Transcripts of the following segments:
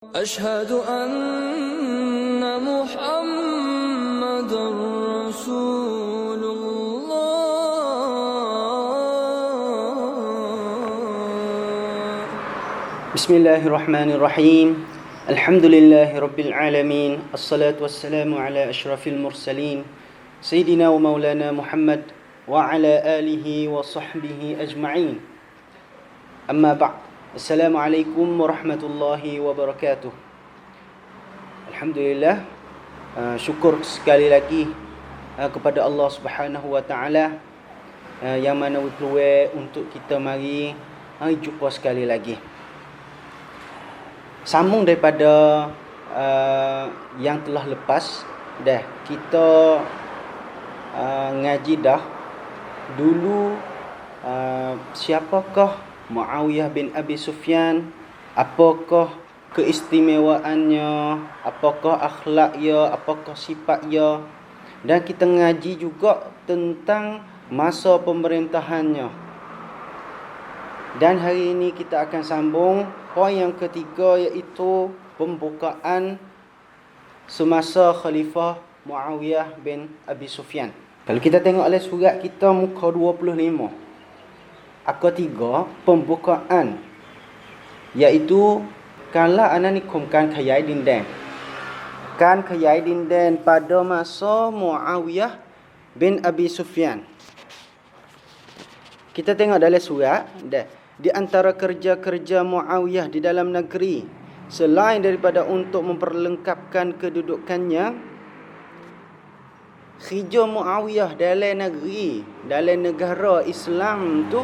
أشهد أن محمد رسول الله. بسم الله الرحمن الرحيم. الحمد لله رب العالمين. الصلاة والسلام على أشرف المرسلين سيدنا ومولانا محمد وعلى آله وصحبه أجمعين. أما بعد. Assalamualaikum warahmatullahi wabarakatuh. Alhamdulillah, syukur sekali lagi kepada Allah Subhanahu wa taala yang mana peluang untuk kita mari jumpa sekali lagi. Sambung daripada yang telah lepas dah kita ngaji dah dulu siapakah Muawiyah bin Abi Sufyan, apakah keistimewaannya, apakah akhlaknya, apakah sifatnya, dan kita ngaji juga tentang masa pemerintahannya. Dan hari ini kita akan sambung poin yang ketiga, iaitu pembukaan semasa Khalifah Muawiyah bin Abi Sufyan. Kalau kita tengok oleh surat kita muka 25, Akad 3 pembukaan, iaitu kala ananikum kan khayai dinden. Kan khayai dinden pada masa Muawiyah bin Abi Sufyan. Kita tengok dalam surat dah, di antara kerja-kerja Muawiyah di dalam negeri selain daripada untuk memperlengkapkan kedudukannya, kerja Muawiyah dalam negeri, dalam negara Islam tu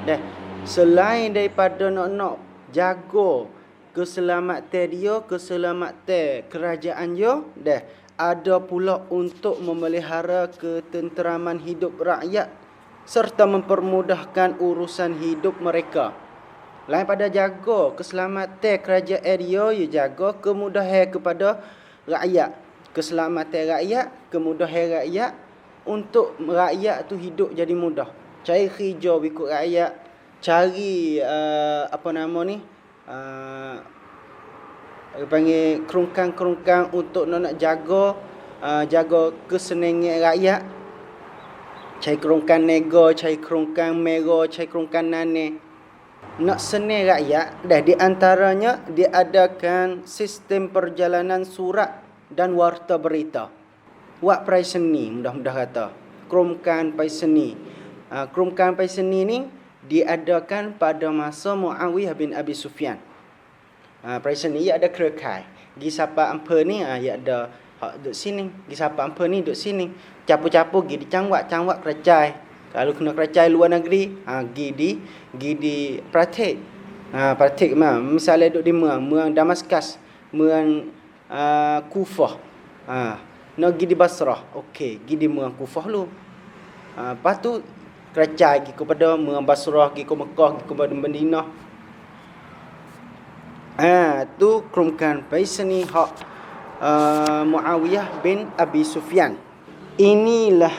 dah, selain daripada nak jaga keselamatan dia, keselamatan kerajaan dia, dah ada pula untuk memelihara ketenteraman hidup rakyat serta mempermudahkan urusan hidup mereka. Lain pada jaga keselamatan kerajaan dia, ia jaga kemudahan kepada rakyat. Keselamatan rakyat, kemudahan rakyat, untuk rakyat tu hidup jadi mudah. Cari kerja ikut rakyat, cari panggil kerungkang-kerungkang untuk nak jaga kesenangan rakyat. Cari kerungkang nego, cari kerungkang merah, cari kerungkang nane. Nak senang rakyat, dah di antaranya diadakan sistem perjalanan surat dan warta berita. Wak Paiseni, mudah-mudah kata. Kerumkan Paiseni. Kerumkan Paiseni ni diadakan pada masa Muawiyah bin Abi Sufyan. Paiseni ia ada kerekai. Gi siapa ampa ni, ia ada hak duduk sini. Gi siapa ampa ni duduk sini. Capu-capu gi di cangwak kerajai. Kalau kena kerajai luar negeri, gi di praktik. Praktik misalnya duduk di Muang Damaskus, Muang Kufah. Nak pergi di Basrah, okey, pergi di Muang Kufah dulu. Lepas tu kerajai pergi kepada Muang Basrah, pergi ke Mekah, pergi kepada Madinah. Tu kerumkan Paiseni hak Muawiyah bin Abi Sufyan. Inilah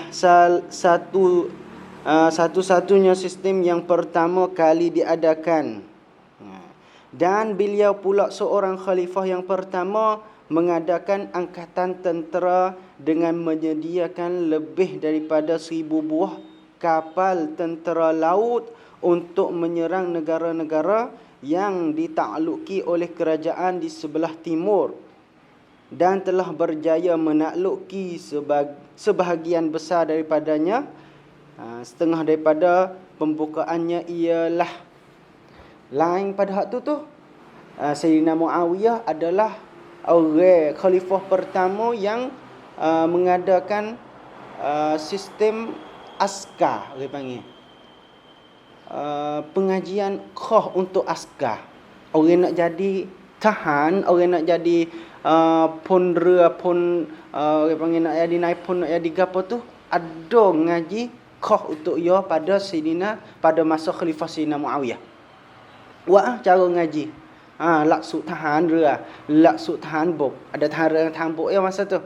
satu-satunya sistem yang pertama kali diadakan. Dan beliau pula seorang khalifah yang pertama mengadakan angkatan tentera dengan menyediakan lebih daripada 1,000 buah kapal tentera laut untuk menyerang negara-negara yang ditakluki oleh kerajaan di sebelah timur, dan telah berjaya menakluki sebahagian besar daripadanya. Setengah daripada pembukaannya ialah lain pada hak tu Sayyidina Muawiyah adalah orang khalifah pertama yang mengadakan sistem askar, dia panggil pengajian khah untuk askar. Orang nak jadi tahan, orang nak jadi dia panggil nak jadi naipun, nak jadi gapo tu, ada ngaji khah untuk ia pada masa khalifah Sayyidina Muawiyah. Wah, cara ngaji. Laksuk tahan dia, laksuk tahan bok. Ada tahan bok ya masa tu.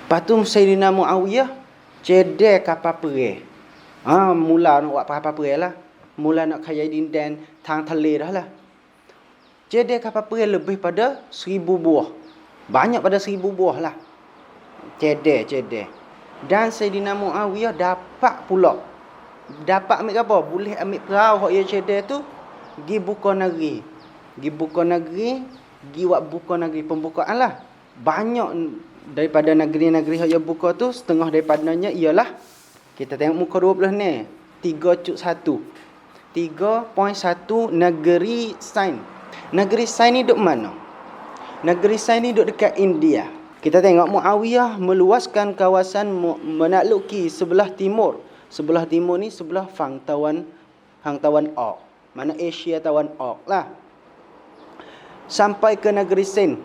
Lepas tu Sayyidina Muawiyah cedek kapal perang. Mula nak buat kapal perang lah. mula nak kaya dindan tang tele dah lah. Jedeh kapal perih lebih pada 1000 buah. Banyak pada 1000 buah lah. Jedeh. Dan Sayyidina Muawiyah dapat pula. Dapat ambil apa? Boleh ambil perahu hak ya jedeh tu gi buka negeri. Gi buka negeri, gi buat buka negeri pembukaan lah. Banyak daripada negeri-negeri yang buka tu, setengah daripadanya ialah, kita tengok muka 12 ni, 3.1 negeri Sain. Negeri Sain ni duduk mana? Negeri Sain ni duduk dekat India. Kita tengok Muawiyah meluaskan kawasan menakluki sebelah timur. Sebelah timur ni sebelah Hangtawan Ok. Mana Asia Tawan Ok lah. Sampai ke negeri Sin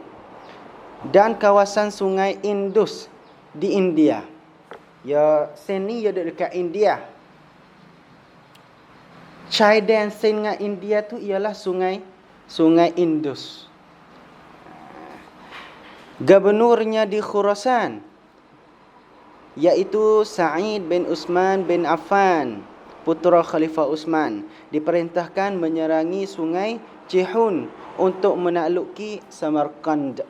dan kawasan sungai Indus di India. Ya, Sin ni ya dekat India. Chaidan Sin dengan India tu ialah sungai Indus. Gubernurnya di Khurasan, iaitu Sa'id bin Utsman bin Affan, putera Khalifah Utsman, diperintahkan menyerangi sungai Jihun untuk menakluki Samarkand.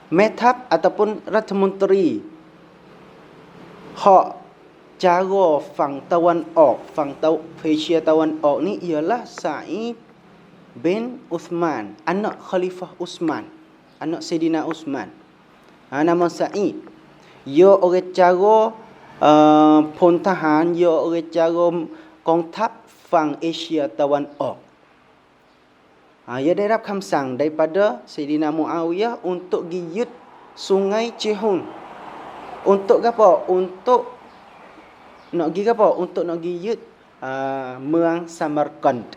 Methab ataupun Ratna Menteri hak cara Fang Tawan Ok, Asia Tawan Ok ni ialah Sa'id bin Utsman, anak Khalifah Utsman, anak Sayyidina Utsman. Nama Sa'id. Ia orang cara pontahan, ia orang cara kongtap Fang Asia Tawan Ok. Ia dapat kamsang daripada Sayyidina Muawiyah untuk giyut sungai Jihun. Untuk apa? Untuk nak giyut Muang Samarkand.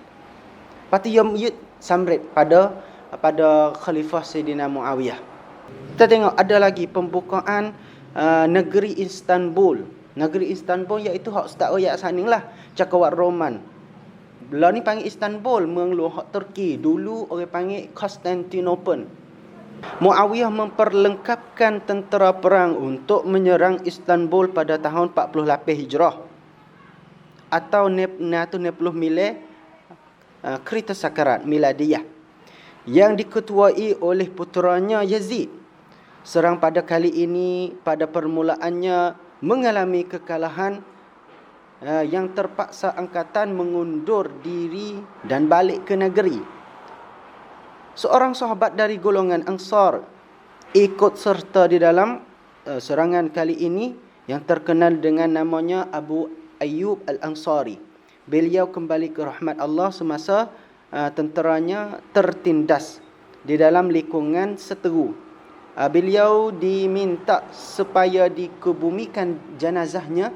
Pati ia yut samret pada Khalifah Sayyidina Muawiyah. Kita tengok ada lagi pembukaan negeri Istanbul. Negeri Istanbul iaitu hak start royak saning lah, Cakrawat Roman. Belah ni panggil Istanbul, mengeluar hak Turki. Dulu orang panggil Constantinople. Muawiyah memperlengkapkan tentera perang untuk menyerang Istanbul pada tahun 48 Hijrah atau 60 milah Krita Sakarat Miladiyah, yang diketuai oleh puteranya Yazid. Serang pada kali ini pada permulaannya mengalami kekalahan yang terpaksa angkatan mengundur diri dan balik ke negeri. Seorang sahabat dari golongan Ansar ikut serta di dalam serangan kali ini yang terkenal dengan namanya Abu Ayyub Al-Ansari. Beliau kembali ke rahmat Allah semasa tenteranya tertindas di dalam lingkungan seteru. Beliau diminta supaya dikebumikan jenazahnya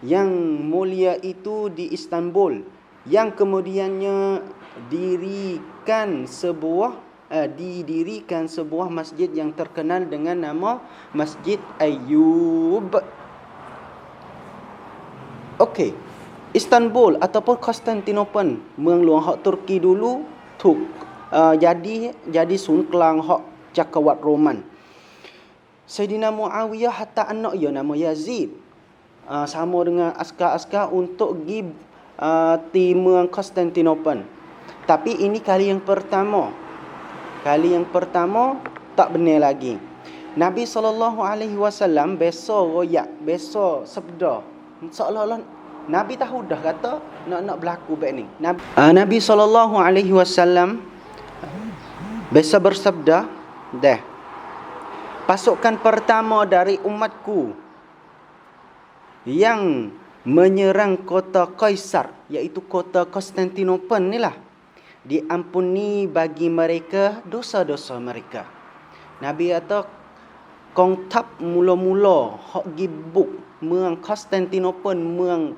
yang mulia itu di Istanbul, yang kemudiannya didirikan sebuah masjid yang terkenal dengan nama Masjid Ayyub. Okey, Istanbul ataupun Constantinople, mengeluar hak Turki dulu tu jadi sungklang hak Cakrawat Roman. Sayyidina Muawiyah hatta anak ia nama Yazid, sama dengan askar-askar untuk pergi timur Constantinople. Tapi ini kali yang pertama. Kali yang pertama tak benar lagi. Nabi SAW besok royak, besok sabda. Seolah-olah Nabi tahu dah kata nak berlaku baik ni. Nabi SAW besok bersabda, dah, pasukan pertama dari umatku yang menyerang kota Kaisar, iaitu kota Konstantinopel ni lah, diampuni bagi mereka dosa-dosa mereka. Nabi kata kongtap mula-mula hak gibuk muang Konstantinopel, muang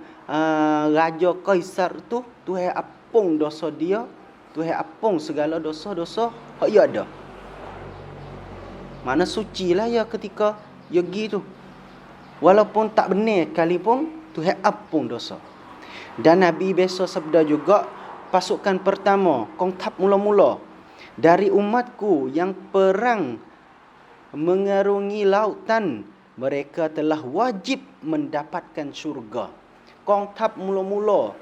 Raja Kaisar tu, Tuhan apung dosa dia, Tuhan apung segala dosa-dosa hak ia ada. Mana suci lah ya ketika ia pergi tu. Walaupun tak benar sekalipun, Tuhan apung dosa. Dan Nabi besok sabda juga, pasukan pertama, kongtap mula-mula dari umatku yang perang mengarungi lautan, mereka telah wajib mendapatkan syurga. Kongtap mula-mula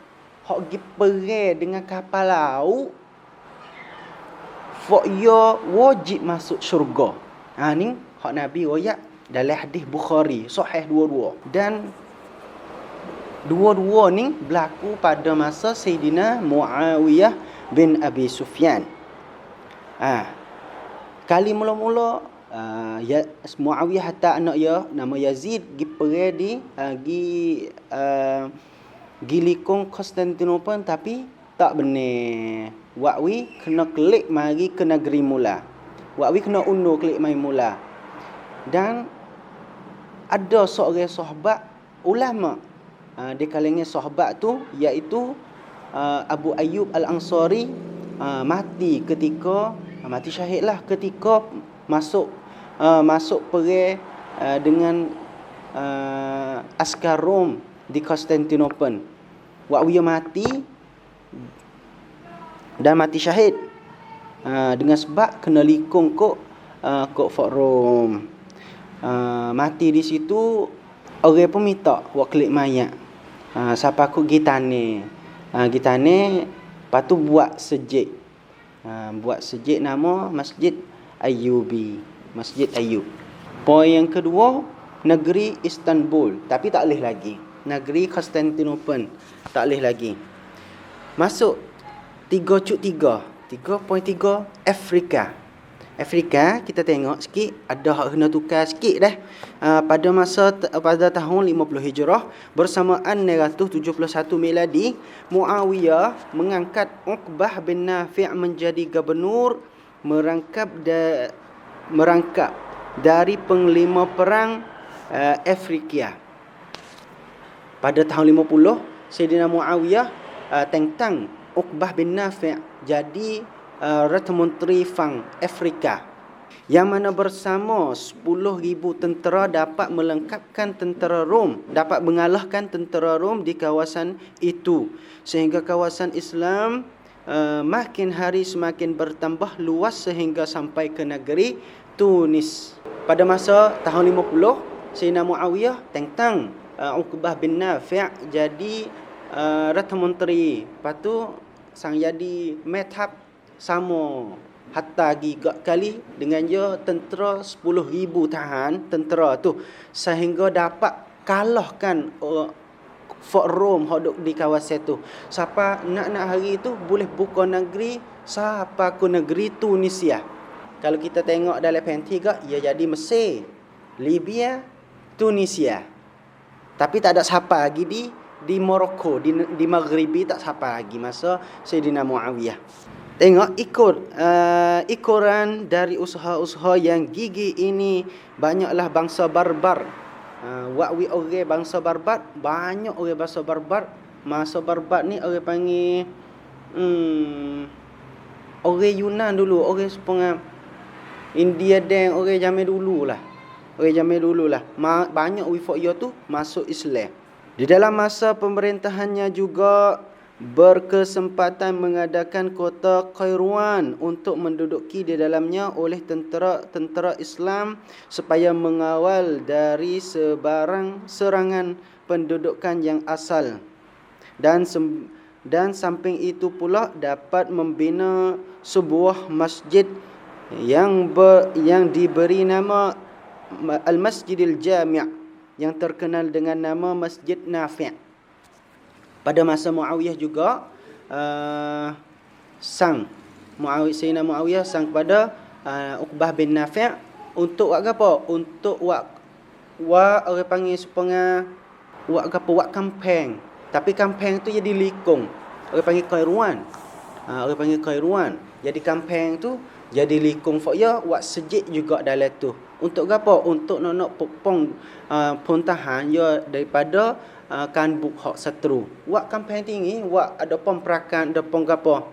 hok gi perang dengan kapal laut, fok yo wajib masuk syurga. Ni hak Nabi royak dalam hadis Bukhari, sahih dua-dua. Dan dua-dua ni berlaku pada masa Sayyidina Muawiyah bin Abi Sufyan. Kali mula-mula Muawiyah hantar anak dia nama Yazid gi perang di likung Konstantinopel, tapi tak benar. Wakwi kena kelik mari ke negeri mula. Wakwi kena undur kelik mari mula. Dan ada seorang sahabat ulama di kalangan sahabat tu, iaitu Abu Ayyub Al-Ansari, mati syahidlah ketika masuk perang dengan askar Rom di Konstantinopel. Waktu dia mati dan mati syahid dengan sebab kena likung kok Fort Rom. Mati di situ, orang pun minta buat kelik mayat. Siapa aku gitane. Lepas tu buat sejid. Buat sejid nama Masjid Ayyubi. Masjid Ayyub. Poin yang kedua, negeri Istanbul. Tapi tak boleh lagi. Negeri Konstantinopel tak boleh lagi. Masuk 3.3. 3.3 Afrika. Afrika kita tengok sikit, ada hak kena tukar sikit dah. Pada tahun 50 Hijrah bersamaan 971 Miladi, Muawiyah mengangkat Uqbah bin Nafi' menjadi gubernur merangkap dari panglima perang Afrika. Pada tahun 50, Sayyidina Muawiyah tentang Uqbah bin Nafi' jadi Ratna Menteri Fang Afrika, yang mana bersama 10,000 tentera dapat melengkapkan tentera Rom, dapat mengalahkan tentera Rom di kawasan itu, sehingga kawasan Islam makin hari semakin bertambah luas sehingga sampai ke negeri Tunis. Pada masa tahun 50, Sayyidina Muawiyah tentang Uqbah bin Nafi' jadi Ratna Menteri. Lepas tu sang jadi madhab sama hatta gigak kali dengan dia tentera 10,000 tahan tentera tu, sehingga dapat kalahkan Fort Rom hodok di kawasan tu. Siapa nak hari tu boleh buka negeri siapa ke negeri Tunisia. Kalau kita tengok dalam penti gak, ia jadi Mesir, Libya, Tunisia. Tapi tak ada siapa lagi di Morocco, di Maghribi tak siapa lagi masa Sayyidina Muawiyah. Tengok ikuran dari usaha-usaha yang gigi ini, banyaklah bangsa barbar. Wakwi orang bangsa barbar, banyak orang bangsa barbar. Masa barbar ni orang panggil orang Yunan dulu, orang sepengah India dan orang zaman dululah. Banyak wifak dia tu masuk Islam. Di dalam masa pemerintahannya juga berkesempatan mengadakan kota Kairouan untuk menduduki di dalamnya oleh tentera Islam supaya mengawal dari serangan pendudukan yang asal. Dan samping itu pula dapat membina sebuah masjid yang diberi nama Al-Masjidil Jami', yang terkenal dengan nama Masjid Nafi'. Pada masa Muawiyah juga Sayyidina Muawiyah sang kepada Uqbah bin Nafi' untuk buat apa? Untuk buat orang panggil sepengah buat kampeng. Tapi kampeng tu jadi likung. Orang panggil Kairouan. Jadi kampeng tu jadi likung fok ya buat sejid juga dalam tu. Untuk apa? Untuk nak pokpong puntahan ya daripada kan buk hak setru. Wak kampung tinggi, wak ada pom perakan, ada pom gapo.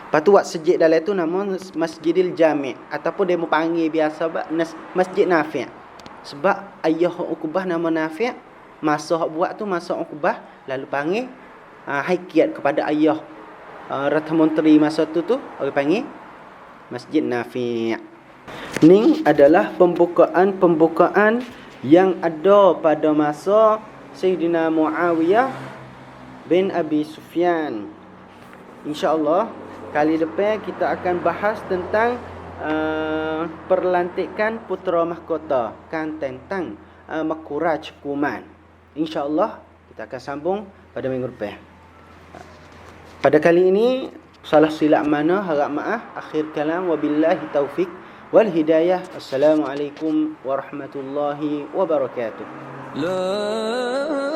Lepas tu wak sejid dalam tu nama Masjidil Jami' ataupun dia mau panggil biasa Masjid Nafi'. Sebab ayah Uqbah nama Nafi', masa hak buat tu masa Uqbah lalu panggil haikiat kepada ayah Ratna Menteri masa tu orang panggil Masjid Nafi'. Ni adalah pembukaan yang ada pada masa Sayyidina Muawiyah bin Abi Sufyan. InsyaAllah kali depan kita akan bahas tentang perlantikan putera mahkota, kan, tentang Makuraj Kuman. InsyaAllah kita akan sambung pada minggu depan. Pada kali ini salah silap mana harap maaf. Akhir kalam, wabillahi taufik wal hidayah. Assalamualaikum warahmatullahi wabarakatuh. لا